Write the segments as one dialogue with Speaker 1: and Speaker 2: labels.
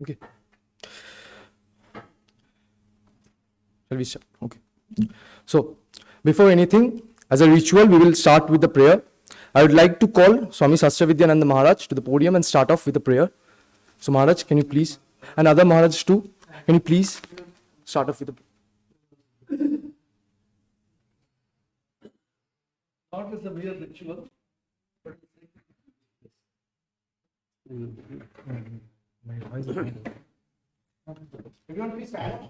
Speaker 1: Okay. Shall we start? Okay. So, before anything, as a ritual, we will start with the prayer. I would like to call Swami Sahasravidyananda Maharaj to the podium and start off with the prayer. So, Maharaj, can you please, and other Maharaj too, can you please start off with the prayer?
Speaker 2: Not as a mere ritual, but everyone please stand up.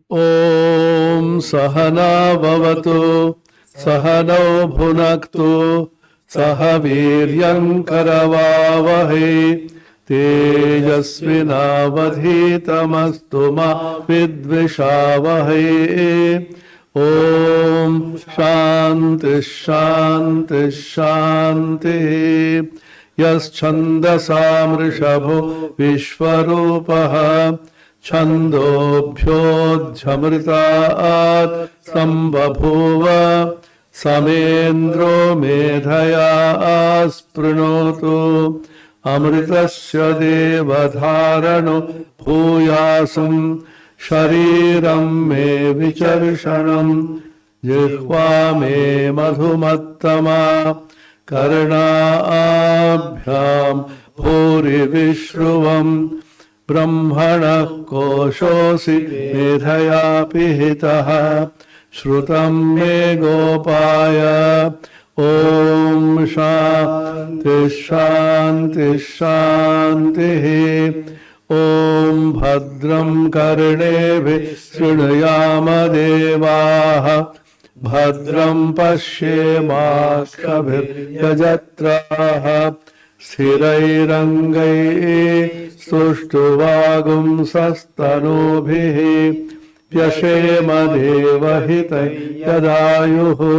Speaker 2: Om Sahana Bhavatu Sahano Bhunaktu Sahaviryam Karavavahe Tejasvinavadhitamastu ma vidvishavahe. Om Shanti Shanti Shanti Yaschandasam Rishabho Vishwarupaha Chandobhyodhyamritaat Sambabhuva Samendro Medhaya Asprinotu Amritasya Devadharano Bhuyasam Shariram me vicharshanam Jihva me madhumattama Karnaabhyam Bhuri Vishruvam Brahmana Koshosi Medhaya Pihitaha Shrutam me Gopaya Om Shanti Shanti Shanti Om Bhadram Karnebhi Srinayama Devaha Bhadram Pashyemakshabhir Yajatraha Sthirairangai Sushtuvagum Sastanubhihi Pyashema Devahitai Yadayuhu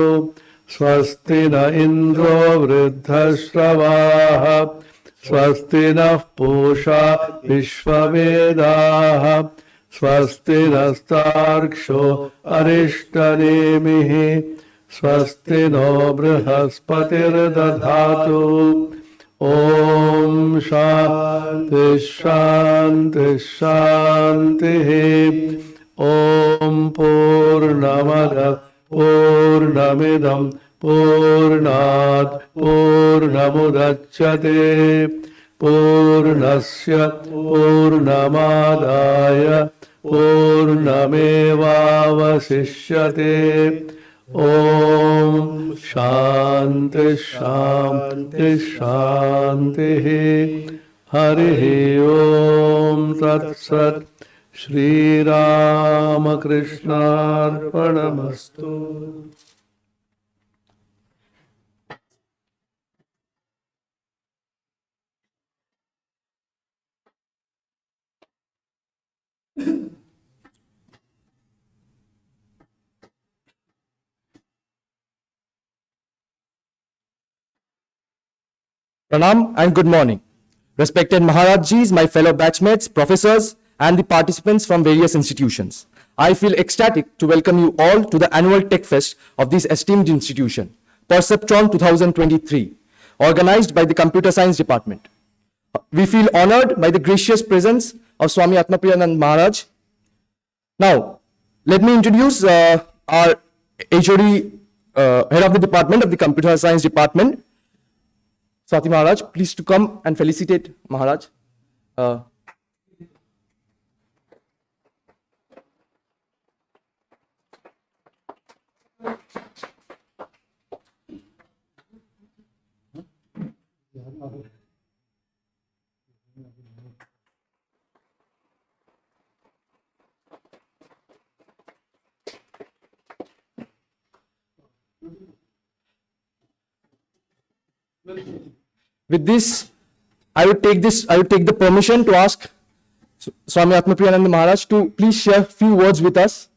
Speaker 2: Swasti na Indro Vridhashravaha Swasti nः Pusha Vishvavedaha Swasti nastarksho Arishtademihi Swasti no Brihaspatir Dadhatu Om Shanti Shanti Shanti Om Purnamada Purnamidam Purnat Purnamudachyate Purnasya Purnamadaya Purnamevavasishyate Om Shanti Shanti Shanti Harihi Om Tat Sat Shri Ramakrishna Arpanamastu.
Speaker 1: Pranam and good morning. Respected Maharajjis, my fellow batchmates, professors, and the participants from various institutions. I feel ecstatic to welcome you all to the annual Tech Fest of this esteemed institution, Perceptron-2023, organized by the Computer Science Department. We feel honored by the gracious presence of Swami Atmapriyanand Maharaj. Now, let me introduce our HOD, head of the department of the Computer Science Department, Swati Maharaj. Please to come and felicitate Maharaj. With this, I would take the permission to ask Swami Atmapriyananda Maharaj to please share a few words with us.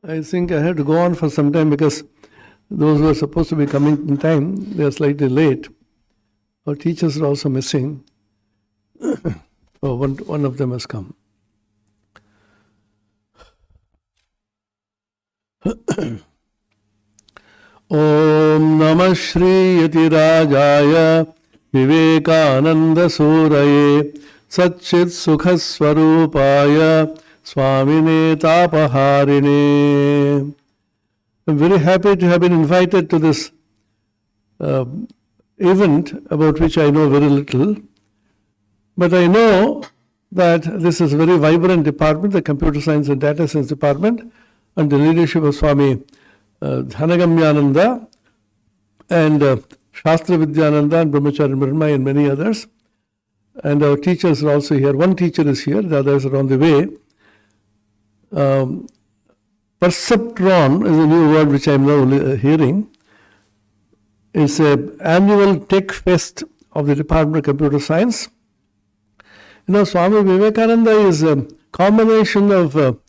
Speaker 2: I think I have to go on for some time because those who are supposed to be coming in time, they are slightly late. Our teachers are also missing. Oh, one of them has come. Om Namah Shri Yatirajaya Vivekananda Suraye Satchit Sukha Swarupaya Swamine Tapaharine. I'm very happy to have been invited to this event about which I know very little. But I know that this is a very vibrant department, the Computer Science and Data Science Department, under the leadership of Swami Dhanagamyananda and Shastra Vidyananda and Brahmacharya Mrunmayya and many others. And our teachers are also here. One teacher is here, the others are on the way. Perceptron is a new word which I am now hearing. It's an annual tech fest of the Department of Computer Science. You know, Swami Vivekananda is a combination of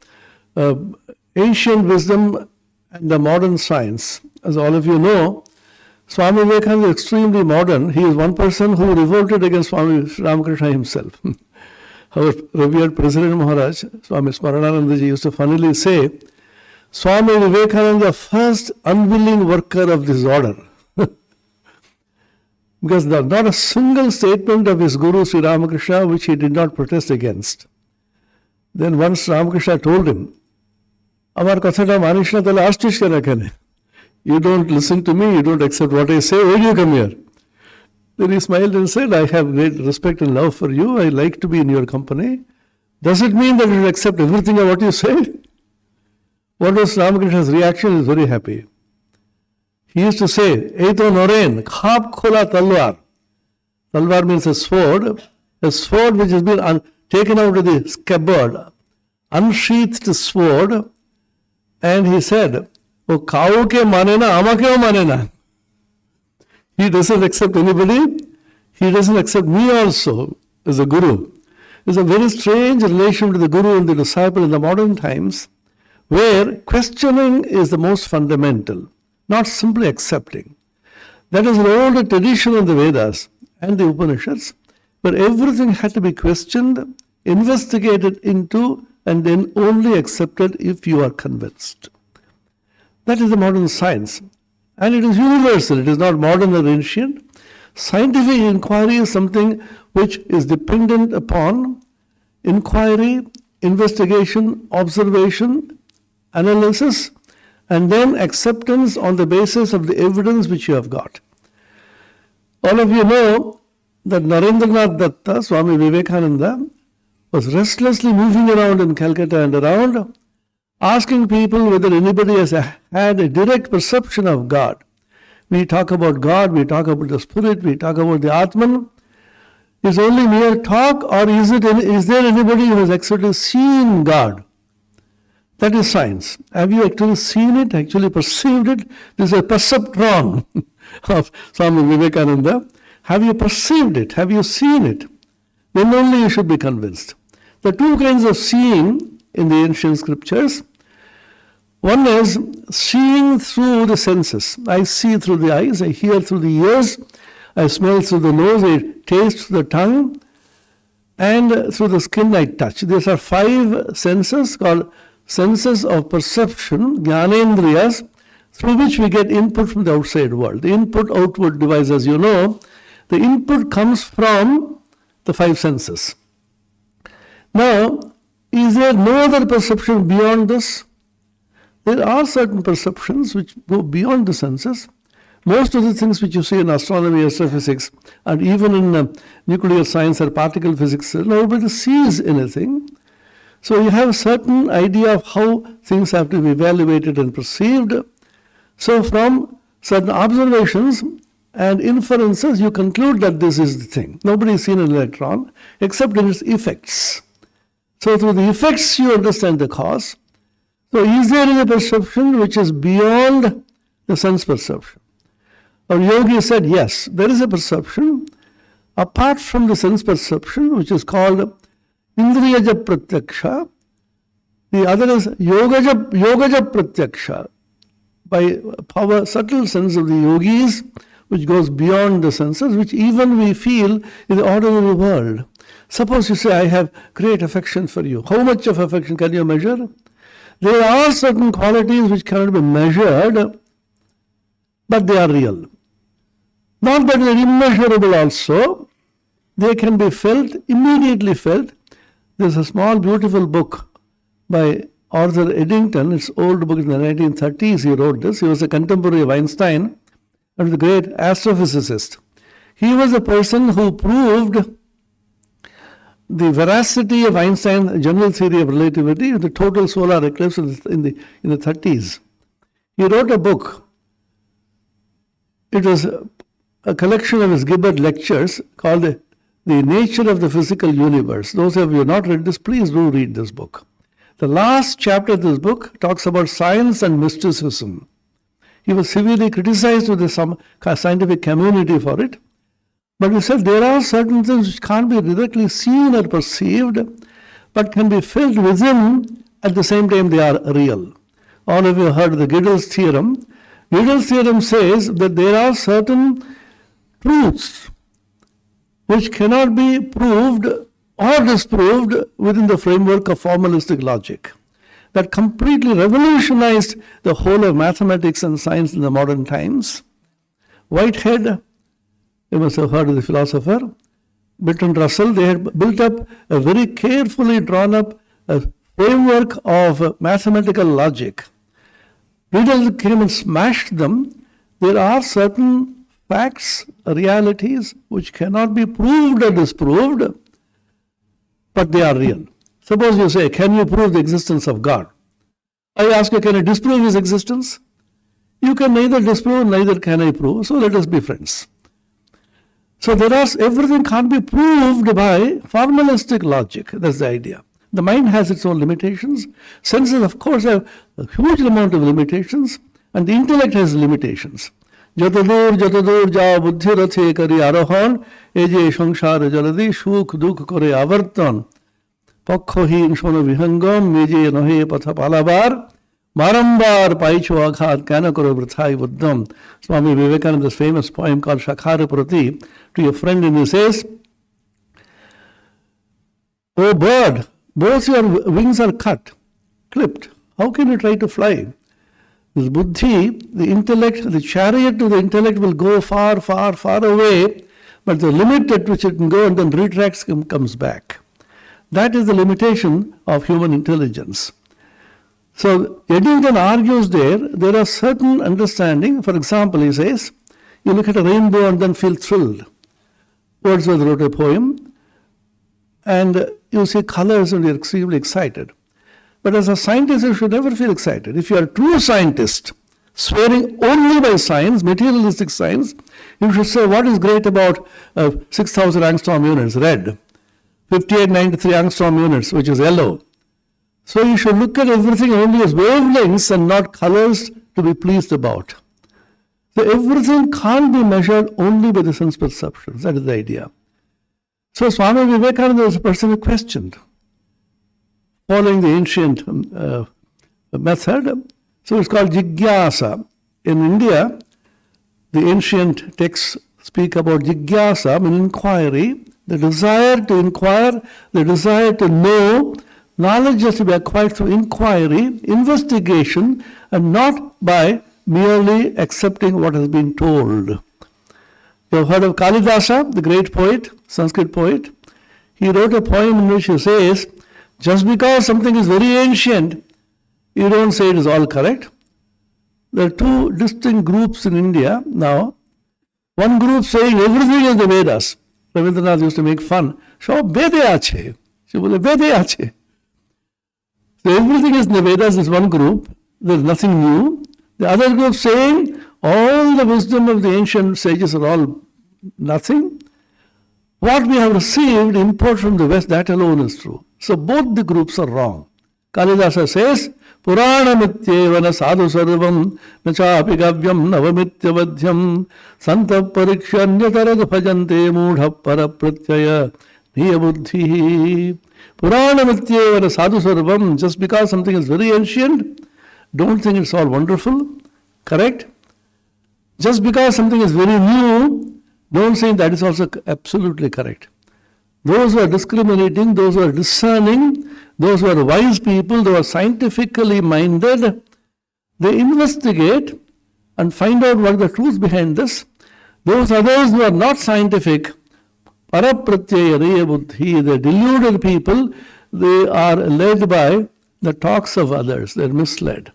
Speaker 2: ancient wisdom and the modern science. As all of you know, Swami Vivekananda is extremely modern. He is one person who revolted against Swami Ramakrishna himself. Our revered President Maharaj, Swami Smarananandaji, used to funnily say, Swami Vivekananda, the first unwilling worker of this order. Because there is not a single statement of his Guru Sri Ramakrishna which he did not protest against. Then once Ramakrishna told him, Amar kathata manishna tala ashtish karakane. You don't listen to me, you don't accept what I say, why do you come here? Then he smiled and said, I have great respect and love for you, I like to be in your company. Does it mean that you will accept everything of what you say? What was Ramakrishna's reaction? He was very happy. He used to say, Eito noren, khap khola talwar. Talwar means a sword which has been taken out of the scabbard, unsheathed sword, and he said, O kao ke manena, ama kyo manena. He doesn't accept anybody, he doesn't accept me also as a guru. It's a very strange relation to the guru and the disciple in the modern times, where questioning is the most fundamental, not simply accepting. That is an old tradition in the Vedas and the Upanishads, where everything had to be questioned, investigated into, and then only accepted if you are convinced. That is the modern science. And it is universal, it is not modern or ancient. Scientific inquiry is something which is dependent upon inquiry, investigation, observation, analysis, and then acceptance on the basis of the evidence which you have got. All of you know that Narendranath Datta, Swami Vivekananda, was restlessly moving around in Calcutta and around, asking people whether anybody has had a direct perception of God. We talk about God, we talk about the Spirit, we talk about the Atman. Is only mere talk, or is there anybody who has actually seen God? That is science. Have you actually seen it, actually perceived it? This is a perceptron of Swami Vivekananda. Have you perceived it? Have you seen it? Then only you should be convinced. There are two kinds of seeing in the ancient scriptures. One is seeing through the senses. I see through the eyes, I hear through the ears, I smell through the nose, I taste through the tongue, and through the skin I touch. These are 5 senses called senses of perception, jnanendriyas, through which we get input from the outside world. The input-output device, as you know, the input comes from the 5 senses. Now, is there no other perception beyond this? There are certain perceptions which go beyond the senses. Most of the things which you see in astronomy, astrophysics, and even in nuclear science or particle physics, nobody sees anything. So you have a certain idea of how things have to be evaluated and perceived. So from certain observations and inferences, you conclude that this is the thing. Nobody has seen an electron except in its effects. So through the effects, you understand the cause. So is there any perception which is beyond the sense perception? Our yogi said, yes, there is a perception apart from the sense perception, which is called Indriyaja Pratyaksha. The other is Yogaja Pratyaksha, by power, subtle sense of the yogis, which goes beyond the senses, which even we feel in the ordinary world. Suppose you say, I have great affection for you. How much of affection can you measure? There are certain qualities which cannot be measured, but they are real. Not that they are immeasurable also. They can be felt, immediately felt. There's a small, beautiful book by Arthur Eddington. It's an old book in the 1930s. He wrote this. He was a contemporary of Einstein and the great astrophysicist. He was the person who proved the veracity of Einstein's general theory of relativity with the total solar eclipse in the 30s. He wrote a book. It was a collection of his Gibbard lectures called The Nature of the Physical Universe. Those of you who have not read this, please do read this book. The last chapter of this book talks about science and mysticism. He was severely criticized with the scientific community for it. But he said there are certain things which can't be directly seen or perceived, but can be felt within. At the same time, they are real. All of you have heard of the Gödel's theorem. Gödel's theorem says that there are certain truths which cannot be proved or disproved within the framework of formalistic logic. That completely revolutionized the whole of mathematics and science in the modern times. Whitehead, you must have heard of the philosopher, Bertrand Russell, they had built up a very carefully drawn up framework of mathematical logic. Gödel came and smashed them. There are certain facts, realities, which cannot be proved or disproved, but they are real. Suppose you say, can you prove the existence of God? I ask you, can I disprove his existence? You can neither disprove, neither can I prove, so let us be friends. So everything can't be proved by formalistic logic. That's the idea. The mind has its own limitations. Senses, of course, have a huge amount of limitations, and the intellect has limitations. Jatadur ja buddhi rathe kari arohan, eje সংসার jaladi shuk dukh kore avartan. Pakhohin shono vihangam, meje nohe patha palabar, marambar paicho aghat kana kore vrthai buddham. Swami Vivekananda's famous poem called Shakhara Prati, to your friend, and he says, "O bird, both your wings are clipped. How can you try to fly? This buddhi, the intellect, the chariot of the intellect will go far, far, far away, but the limit at which it can go and then retracts comes back. That is the limitation of human intelligence." So Eddington argues there are certain understanding. For example, he says, you look at a rainbow and then feel thrilled. Wordsworth wrote a poem, and you see colors and you're extremely excited. But as a scientist, you should never feel excited. If you are a true scientist, swearing only by science, materialistic science, you should say, what is great about 6,000 angstrom units, red, 5893 angstrom units, which is yellow. So you should look at everything only as wavelengths and not colors to be pleased about. So everything can't be measured only by the sense perceptions. That is the idea. So Swami Vivekananda was a person who questioned, following the ancient method. So it's called jigyasa. In India, the ancient texts speak about jigyasa, an inquiry, the desire to inquire, the desire to know. Knowledge has to be acquired through inquiry, investigation, and not by merely accepting what has been told. You have heard of Kalidasa, the great poet, Sanskrit poet. He wrote a poem in which he says, just because something is very ancient, you don't say it is all correct. There are two distinct groups in India now. One group saying everything is the Vedas. Rabindranath used to make fun. So Vede ache. She will say Vede ache. So everything is in the Vedas is one group. There is nothing new. The other group saying all the wisdom of the ancient sages are all nothing. What we have received, import from the West, that alone is true. So both the groups are wrong. Kalidasa says, Purana mityevana sadhu sarvam nachapi gavyam navamityavadhyam santa parikshanyatara bhajante mudha parapratyaya niyabuddhi. Purana mityevana sadhu sarvam, just because something is very ancient, don't think it's all wonderful, correct? Just because something is very new, don't say that is also absolutely correct. Those who are discriminating, those who are discerning, those who are wise people, those who are scientifically minded, they investigate and find out what the truth behind this. Those others who are not scientific, parapratyaya buddhi, the deluded people, they are led by the talks of others. They are misled.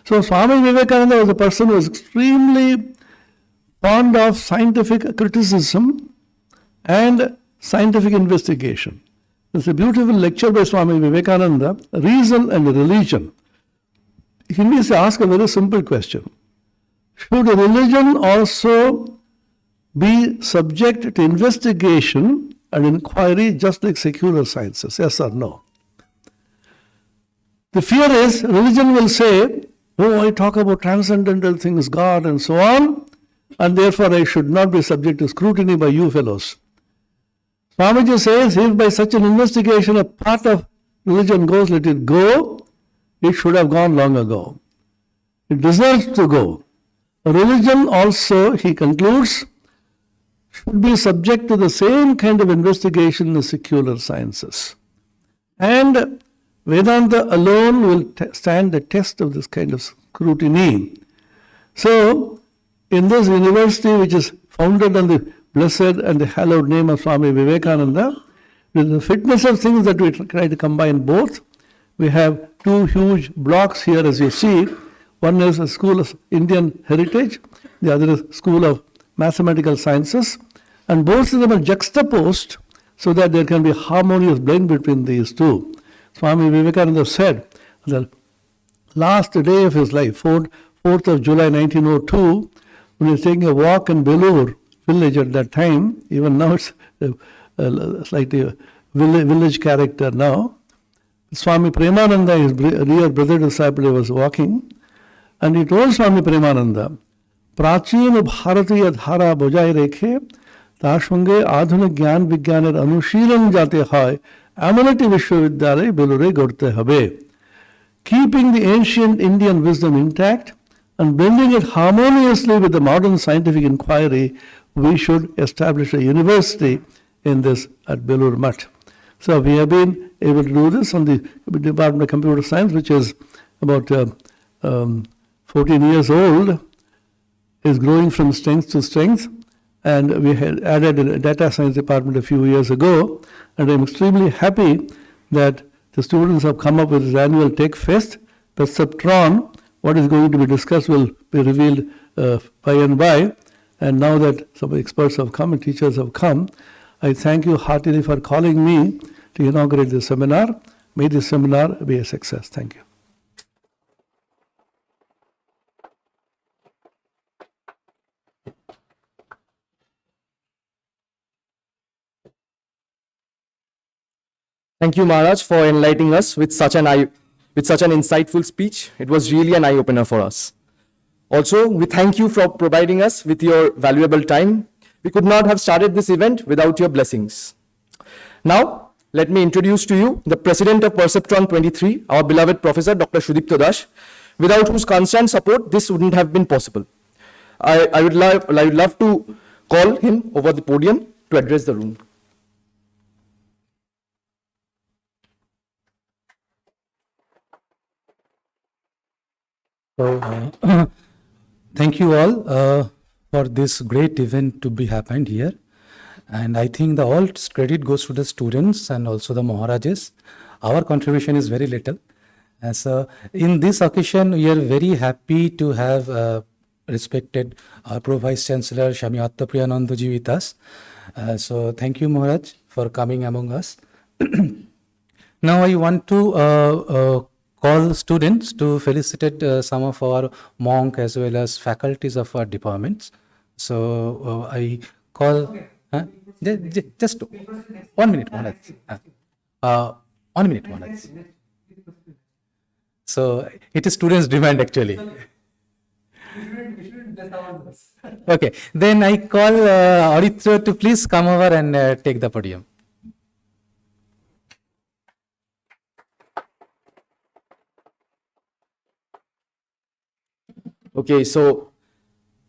Speaker 2: So Swami Vivekananda was a person who was extremely fond of scientific criticism and scientific investigation. There's a beautiful lecture by Swami Vivekananda, Reason and Religion. He needs to ask a very simple question. Should religion also be subject to investigation and inquiry just like secular sciences? Yes or no? The fear is religion will say, oh, I talk about transcendental things, God and so on, and therefore I should not be subject to scrutiny by you fellows. Swamiji says, if by such an investigation a part of religion goes, let it go. It should have gone long ago. It deserves to go. Religion also, he concludes, should be subject to the same kind of investigation as secular sciences. And Vedanta alone will stand the test of this kind of scrutiny. So, in this university, which is founded on the blessed and the hallowed name of Swami Vivekananda, with the fitness of things that we try to combine both, we have two huge blocks here, as you see. One is a School of Indian Heritage, the other is School of Mathematical Sciences, and both of them are juxtaposed so that there can be harmonious blend between these two. Swami Vivekananda said, the last day of his life, 4th of July 1902, when he was taking a walk in Belur village at that time, even now it's slightly a village character now, Swami Premananda, his real brother disciple, was walking, and he told Swami Premananda, Prachina Bharatiya Dhara bojai rekhe, তার সঙ্গে আধুনিক জ্ঞান বিজ্ঞানের অনুশীলন যাতে হয় এমন একটি বিশ্ববিদ্যালয় বেলুড়ে গড়তে হবে. Keeping the ancient Indian wisdom intact and blending it harmoniously with the modern scientific inquiry, we should establish a university in this at Belur Mutt. So we have been able to do this on the Department of Computer Science, which is about 14 years old, is growing from strength to strength. And we had added a data science department a few years ago, and I'm extremely happy that the students have come up with this annual Tech Fest. Perceptron, what is going to be discussed will be revealed by and by. And now that some experts have come and teachers have come, I thank you heartily for calling me to inaugurate this seminar. May this seminar be a success. Thank you.
Speaker 1: Thank you, Maharaj, for enlightening us with such an insightful speech. It was really an eye-opener for us. Also, we thank you for providing us with your valuable time. We could not have started this event without your blessings. Now, let me introduce to you the President of Perceptron-2023, our beloved Professor Dr. Sudipto Das, without whose constant support this wouldn't have been possible. I would love to call him over the podium to address the room.
Speaker 3: So, thank you all for this great event to be happened here. And I think the all credit goes to the students and also the Maharajas. Our contribution is very little. So, in this occasion, we are very happy to have respected our Pro Vice Chancellor, Shami Attapriyanandaji with us. So, thank you, Maharaj, for coming among us. Now, I want to call students to felicitate some of our monk as well as faculties of our departments. So I call, just 1 minute, Maharaj. 1 minute, Maharaj. So it is students' demand actually. Okay, then I call Aritra to please come over and take the podium.
Speaker 1: Okay, so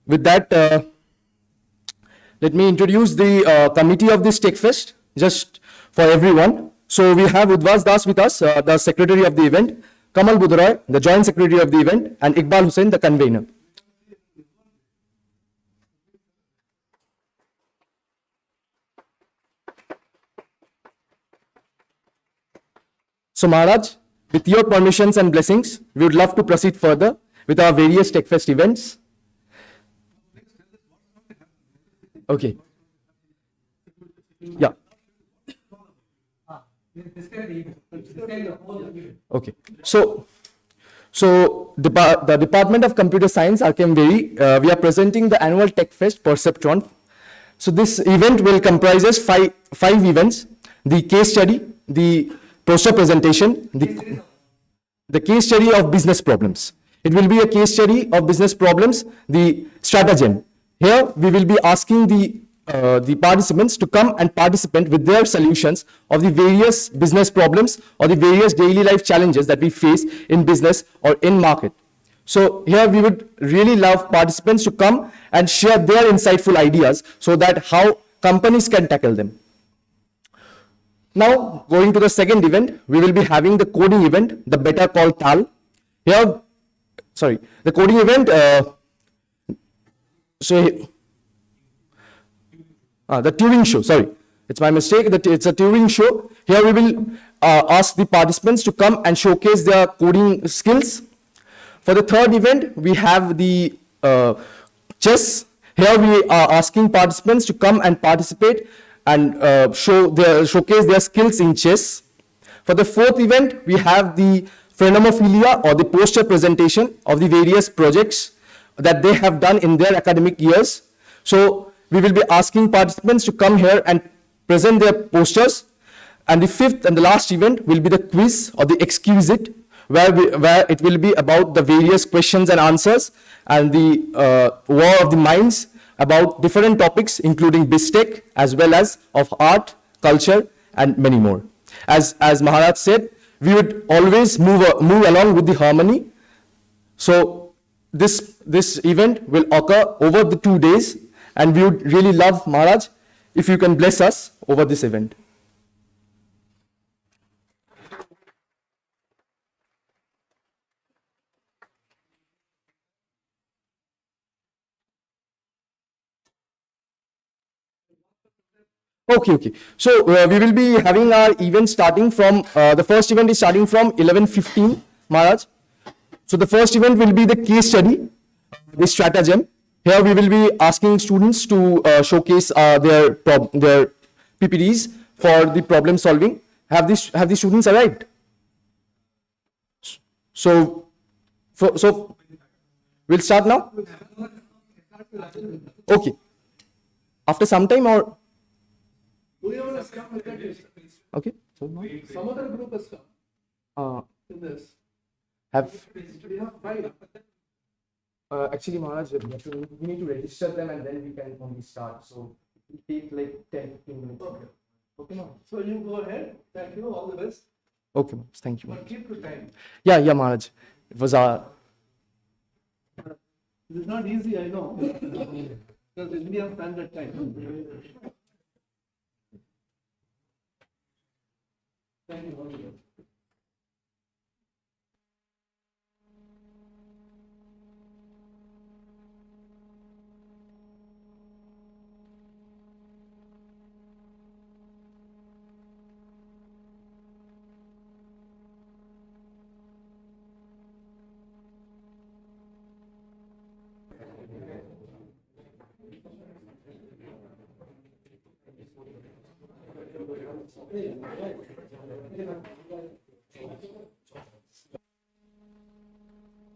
Speaker 1: with that, let me introduce the committee of this Tech Fest, just for everyone. So we have Udvas Das with us, the secretary of the event, Kamal Budroy, the joint secretary of the event, and Iqbal Hussain, the convener. So Maharaj, with your permissions and blessings, we would love to proceed further with our various TechFest events. Okay. Yeah. Okay. So the Department of Computer Science, RKMVERI, we are presenting the annual TechFest Perceptron. So this event will comprises five events: the case study, the poster presentation, the case study of business problems. It will be a case study of business problems, the stratagem. Here we will be asking the participants to come and participate with their solutions of the various business problems or the various daily life challenges that we face in business or in market. So here we would really love participants to come and share their insightful ideas so that how companies can tackle them. Now, going to the second event, we will be having the coding event, the Better Call Tal. Here, sorry, the coding event, the Turing show, sorry, it's my mistake, it's a Turing show. Here we will ask the participants to come and showcase their coding skills. For the third event, we have the chess. Here we are asking participants to come and participate and showcase their skills in chess. For the fourth event, we have the phrenomophilia or the poster presentation of the various projects that they have done in their academic years. So we will be asking participants to come here and present their posters. And the fifth and the last event will be the quiz or the exquisite, where it will be about the various questions and answers and the war of the minds about different topics, including BizTech as well as of art, culture, and many more. As Maharaj said, we would always move along with the harmony. So this event will occur over the 2 days, and we would really love, Maharaj, if you can bless us over this event. Okay. So we will be having our event starting from, the first event is starting from 11:15, Maharaj. So the first event will be the case study, the stratagem. Here we will be asking students to showcase their PPTs for the problem solving. Have the students arrived? So we'll start now? Okay. After some time or? Okay.
Speaker 2: Some other group has come in this. We have 5.
Speaker 1: Actually, Maharaj, we need to register them and then we can only start. So it will take like 10-15 minutes. Okay, Maharaj.
Speaker 2: So you go ahead. Thank you. All the best.
Speaker 1: Okay, Maharaj. Thank you.
Speaker 2: But keep to time.
Speaker 1: Yeah, Maharaj. It was our.
Speaker 2: It is not easy, I know. Because Indian standard time. Thank you. All the best.